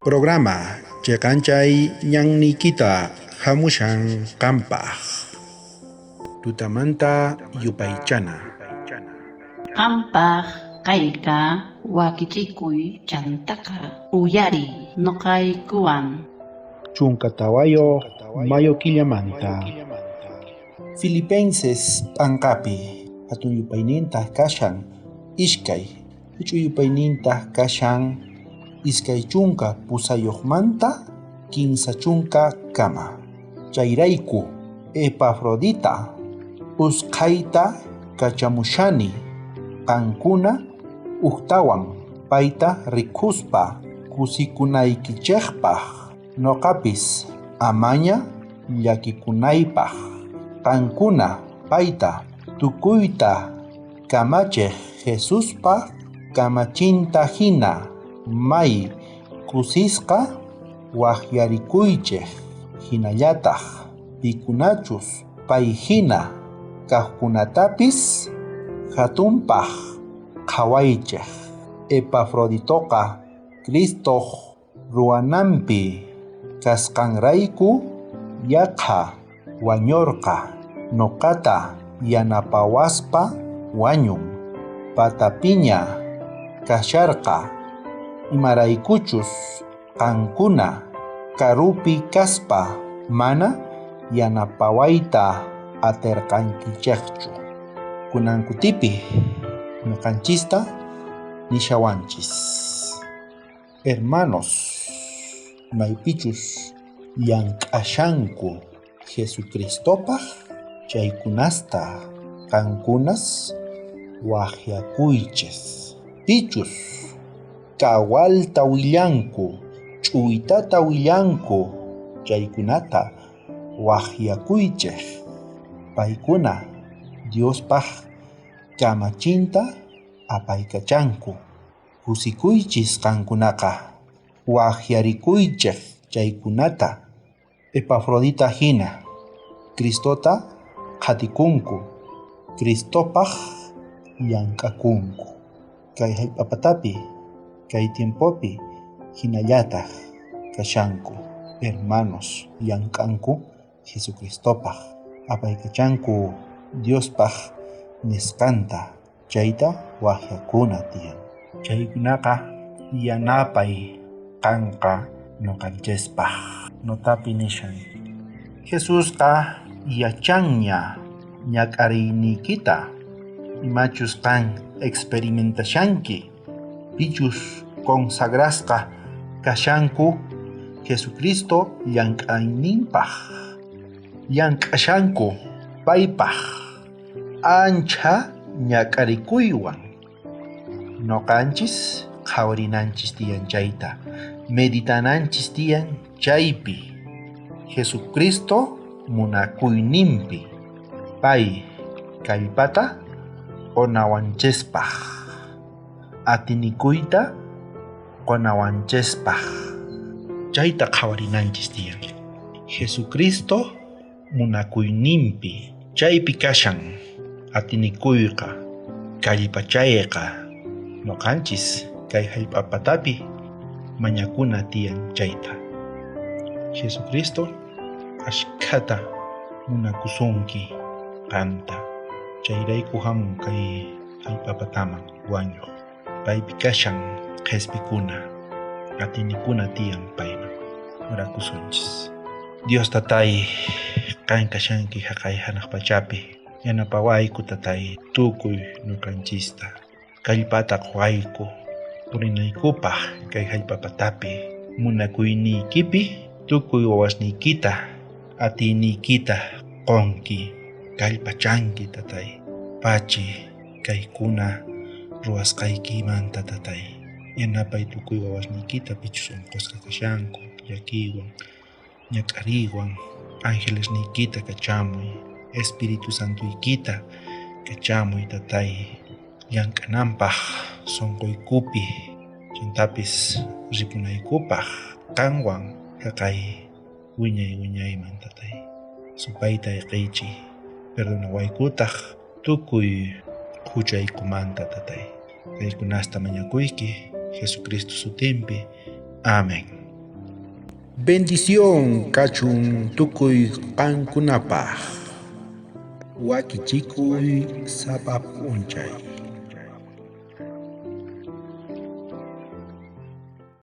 Programa Cheqanchay ñannikita hamushan qampaq. Tutamanta yupaychana. Qampaq kayqa wakichikuy chantaka uyari nuqaykuwan. Chunka tawayo mayo killamanta. Filipenses anqapi hatun yupaynintaq kashan iskay huch'uy yupaynintaq kashan iskay chunka pusayuqmanta kinsa chunka kama. Chayrayku Epafrodita usqhayta kachamushani qankuna uqtawan payta rikuspa kusikunaykichikpaq noqapis amaña llakikunaypaq qankuna payta tukuyta kamachiq Jesuspa kamachinta hina may kusisqa waqyarikuychik hinallataq pikunachus pay hina kaqkunatapis hatunpaq qhawaychik. Epafroditoqa Cristoq ruwananpi kasqanrayku yaqa wañurqa nuqata yanapawaspa wañun. Patapiña kasharqa imaraykuchus qankuna karupi kaspa mana yanapawayta atirqankichikchu. Kunan kutipi ñuqanchista nishawanchis. Hermanos, maypichus llank'ashanku Jesucristopaq chaykunasta qankunas waqyakuychis. Pichus kawalta willanku, ch'uytata willanku chaykunata waqyakuychik. Paykuna Diospaq kamachinta apaykachanku. Kusikuychis qankunaqa waqyarikuychik chaykunata. Epafrodita hina Cristota qhatikunku, Cristopaq llank'akunku. Kay hallp'apatapi, kay tiempopi hinallataq kashanku. Hermanos, llank'anku Jesucristopaq, apaykachanku Diospaq nisqanta, chayta waqyakuna tiyan. Chaykunaqa yanapay qanqa nuqanchispaq. Notapi nishan Jesusqa yachanña ñak'ariyniykita, imachus qan experimentashanki, pichus consagrasqa kashanku Jesucristo llank'ayninpaq. Llank'ashanku paypaq ancha ñak'arikuywan. Noqanchis qhawrinanchis tiyan chayta, meditananchis tiyan chaypi, Jesucristo munakuyninpi, pay kallpata qonawanchispaq, atinikuyta qonawanchispaq. Chayta qhawarinanchis tiyan. Jesucristo munakuyninpi chaypi kashan atinikuyqa, kallpachayqa. Noqanchis kay hallp'apatapi mañakuna tiyan chayta. Jesucristo ashkhata munakusunki qamta. Chayrayku hamun kay hallp'apataman wañuq. Paypi kashan qhispikuna, atinikuna tiyan payman murakusunchis. Dios tatay, qan kashanki haqay hanaq pachapi, yanapawayku tatay tukuy nuqanchista. Kallpata qhawayku purinaykupaq kay hallp'apatapi, munakuyniykipi tukuy wawasniykita, atiyniykita qonki, kallpachanki tatay. Pachi kaykuna ruwasqaykimanta tatay. Yanapay tukuy wawasniykita pichus unqusqa kashanku, llakiwan, ñak'ariywan, angelesniykita kachamuy, Espiritu Santuykita kachamuy tatay. Llank'ananpaq sunquykupi chantapis ripunaykupaq qanwan haqay wiñayman tatay. Supayta iqiychiy, perdonawaykutaq tukuy huchaykumanta tatay. Kaykunasta mañakuyki Jesucristo sutinpi. Amén. Bendición kachun tukuy qankunapaq. Wakichikuy sapap'unchay.